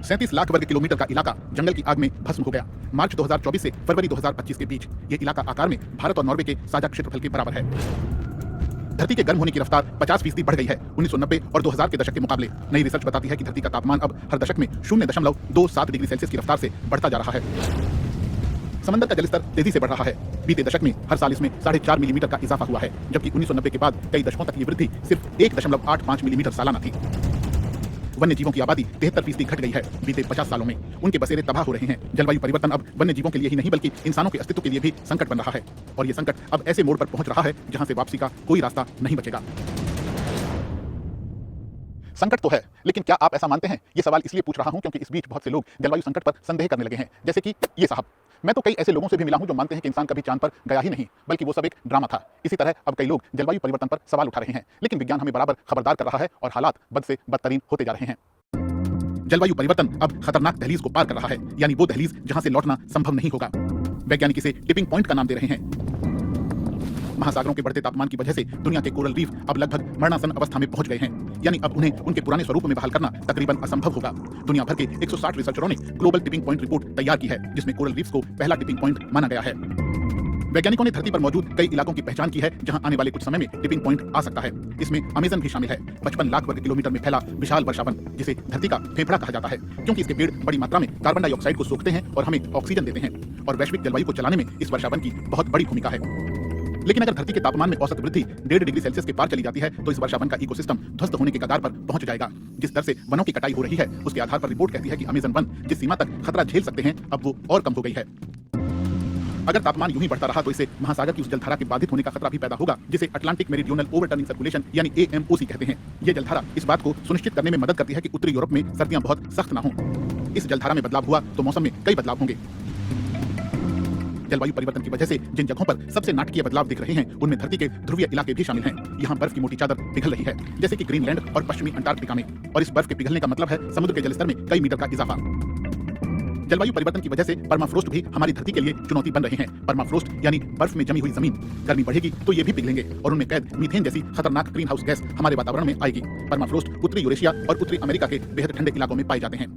37 लाख वर्ग किलोमीटर का इलाका जंगल की आग में भस्म हो गया। मार्च 2024 से फरवरी 2025 के बीच ये इलाका आकार में भारत और नॉर्वे के साझा क्षेत्रफल के बराबर है। धरती के गर्म होने की रफ्तार 50% बढ़ गई है 1990 और 2000 के दशक के मुकाबले। नई रिसर्च बताती है कि धरती का तापमान अब हर दशक में 0.27 डिग्री सेल्सियस की रफ्तार से बढ़ता जा रहा है। समंदर का जलस्तर तेजी से बढ़ रहा है। बीते दशक में हर साल इसमें 4.5 मिलीमीटर का इजाफा हुआ है, जबकि 1990 के बाद कई दशकों तक ये वृद्धि सिर्फ 1.85 मिलीमीटर सालाना थी। वन्य जीवों की आबादी 73% घट गई है बीते 50 सालों में। उनके बसेरे तबाह हो रहे हैं। जलवायु परिवर्तन अब वन्य जीवों के लिए ही नहीं बल्कि इंसानों के अस्तित्व के लिए भी संकट बन रहा है, और ये संकट अब ऐसे मोड़ पर पहुंच रहा है जहां से वापसी का कोई रास्ता नहीं बचेगा। संकट तो है, लेकिन क्या आप ऐसा मानते हैं? ये सवाल इसलिए पूछ रहा हूं क्योंकि इस बीच बहुत से लोग जलवायु संकट पर संदेह करने लगे हैं, जैसे कि ये साहब। मैं तो कई ऐसे लोगों से भी मिला हूं जो मानते हैं कि इंसान कभी चांद पर गया ही नहीं, बल्कि वो सब एक ड्रामा था। इसी तरह अब कई लोग जलवायु परिवर्तन पर सवाल उठा रहे हैं, लेकिन विज्ञान हमें बराबर खबरदार कर रहा है और हालात बद से बदतरीन होते जा रहे हैं। जलवायु परिवर्तन अब खतरनाक दहलीज को पार कर रहा है, यानी वो दहलीज जहां से लौटना संभव नहीं होगा। वैज्ञानिक इसे टिपिंग पॉइंट का नाम दे रहे हैं। महासागरों के बढ़ते तापमान की वजह से दुनिया के कोरल रीफ अब लगभग मरणासन अवस्था में पहुंच गए हैं, यानी अब उन्हें उनके पुराने स्वरूप में बहाल करना तकरीबन असंभव होगा। दुनिया भर के 160 रिसर्चरों ने ग्लोबल टिपिंग पॉइंट रिपोर्ट तैयार की है, जिसमें कोरल रीफ्स को पहला टिपिंग पॉइंट माना गया है। वैज्ञानिकों ने धरती पर मौजूद कई इलाकों की पहचान की है जहां आने वाले कुछ समय में टिपिंग पॉइंट आ सकता है। इसमें अमेज़न भी शामिल है, 55 लाख वर्ग किलोमीटर में फैला विशाल वर्षावन, जिसे धरती का फेफड़ा कहा जाता है, क्योंकि इसके पेड़ बड़ी मात्रा में कार्बन डाइऑक्साइड को सोखते हैं और हमें ऑक्सीजन देते हैं, और वैश्विक जलवायु को चलाने में इस वर्षावन की बहुत बड़ी भूमिका है। लेकिन अगर धरती के तापमान में औसत वृद्धि 1.5 डिग्री सेल्सियस के पार चली जाती है तो इस वर्षावन का इकोसिस्टम ध्वस्त होने के कगार पर पहुंच जाएगा। जिस दर से वनों की कटाई हो रही है उसके आधार पर रिपोर्ट कहती है कि अमेज़न वन जिस सीमा तक खतरा झेल सकते हैं अब वो और कम हो गई है। अगर तापमान यूं ही बढ़ता रहा तो इससे महासागर की उस जलधारा के बाधित होने का खतरा भी पैदा होगा, जिसे अटलांटिक मेरीडियोनल ओवरटर्निंग सर्कुलेशन यानी AMOC कहते हैं। ये जलधारा इस बात को सुनिश्चित करने में मदद करती है कि उत्तरी यूरोप में सर्दियां बहुत सख्त ना हों। इस जलधारा में बदलाव हुआ तो मौसम में कई बदलाव होंगे। जलवायु परिवर्तन की वजह से जिन जगहों पर सबसे नाटकीय बदलाव दिख रहे हैं उनमें धरती के ध्रुवीय इलाके भी शामिल हैं। यहाँ बर्फ की मोटी चादर पिघल रही है, जैसे कि ग्रीनलैंड और पश्चिमी अंटार्कटिका में, और इस बर्फ के पिघलने का मतलब है समुद्र के जलस्तर में कई मीटर का इजाफा। जलवायु परिवर्तन की वजह से परमाफ्रोस्ट भी हमारी धरती के लिए चुनौती बन रहे हैं। परमाफ्रोस्ट यानी बर्फ में जमी हुई जमीन। गर्मी बढ़ेगी तो ये भी पिघलेंगे और उनमें कैद मीथेन जैसी खतरनाक ग्रीन हाउस गैस हमारे वातावरण में आएगी। परमाफ्रोस्ट उत्तरी यूरेशिया और उत्तरी अमेरिका के बेहद ठंडे इलाकों में पाए जाते हैं।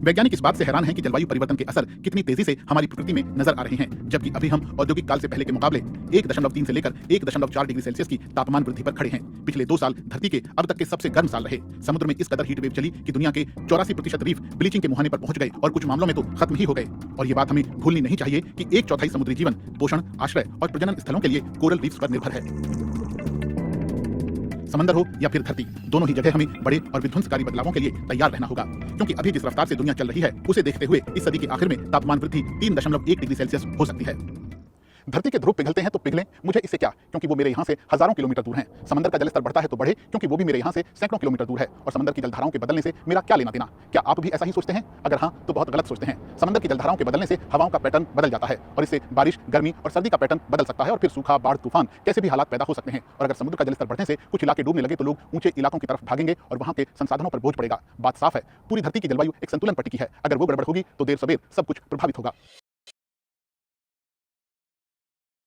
वैज्ञानिक इस बात से हैरान हैं कि जलवायु परिवर्तन के असर कितनी तेजी से हमारी प्रकृति में नजर आ रहे हैं, जबकि अभी हम औद्योगिक काल से पहले के मुकाबले 1.3 से लेकर 1.4 डिग्री सेल्सियस की तापमान वृद्धि पर खड़े हैं। पिछले 2 साल धरती के अब तक के सबसे गर्म साल रहे। समुद्र में इस कदर हीट वेव चली कि दुनिया के 84% रीफ ब्लीचिंग के मुहाने पर पहुंच गए और कुछ मामलों में तो खत्म ही हो गए। और ये बात हमें भूलनी नहीं चाहिए कि 1/4 समुद्री जीवन, पोषण, आश्रय और प्रजनन स्थलों के लिए कोरल रीफ्स पर निर्भर है। समंदर हो या फिर धरती, दोनों ही जगह हमें बड़े और विध्वंसकारी बदलावों के लिए तैयार रहना होगा, क्योंकि अभी जिस रफ्तार से दुनिया चल रही है उसे देखते हुए इस सदी के आखिर में तापमान वृद्धि 3.1 डिग्री सेल्सियस हो सकती है। धरती के ध्रुव पिघलते हैं तो पिघलें, मुझे इससे क्या, क्योंकि वो मेरे यहाँ से हजारों किलोमीटर दूर हैं। समंदर का जलस्तर बढ़ता है तो बढ़े, क्योंकि वो भी मेरे यहाँ से सैकड़ों किलोमीटर दूर है, और समंदर की जलधाराओं के बदलने से मेरा क्या लेना देना। क्या आप भी ऐसा ही सोचते हैं? अगर हाँ तो बहुत गलत सोचते हैं। समंदर की जलधाराओं के बदलने से हवाओं का पैटर्न बदल जाता है, और इससे बारिश, गर्मी और सर्दी का पैटर्न बदल सकता है, और फिर सूखा, बाढ़, तूफान कैसे भी हालात पैदा हो सकते हैं। और अगर समुद्र का जलस्तर बढ़ने से कुछ इलाके डूबने लगे तो लोग ऊंचे इलाकों की तरफ भागेंगे और वहां के संसाधनों पर बोझ पड़ेगा। बात साफ है, पूरी धरती की जलवायु एक संतुलन पर टिकी है। अगर वो गड़बड़ होगी तो देर सवेर सब कुछ प्रभावित होगा।